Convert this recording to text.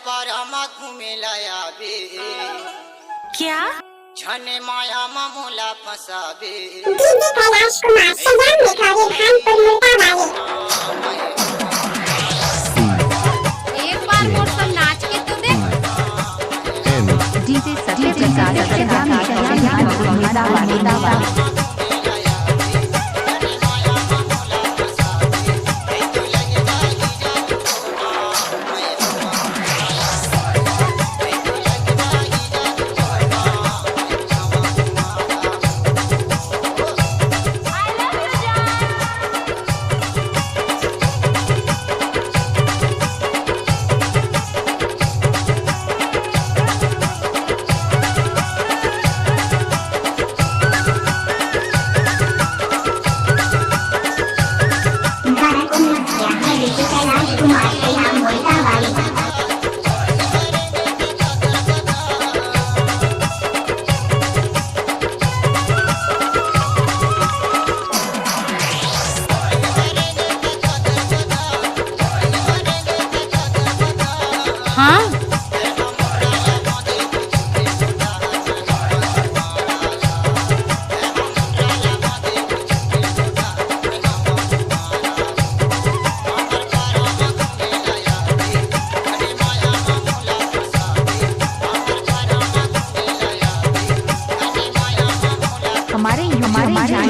परमा घूमेला आवे। क्या? छने माया मामूला फसावे। डीजे कैलाश कुमार सजान भिखारी खानपुर मुर्दाबादी। एक बार मोर सब नाच के तो देख। डीजे सजान मुर्दाबादी। हाँ हमारे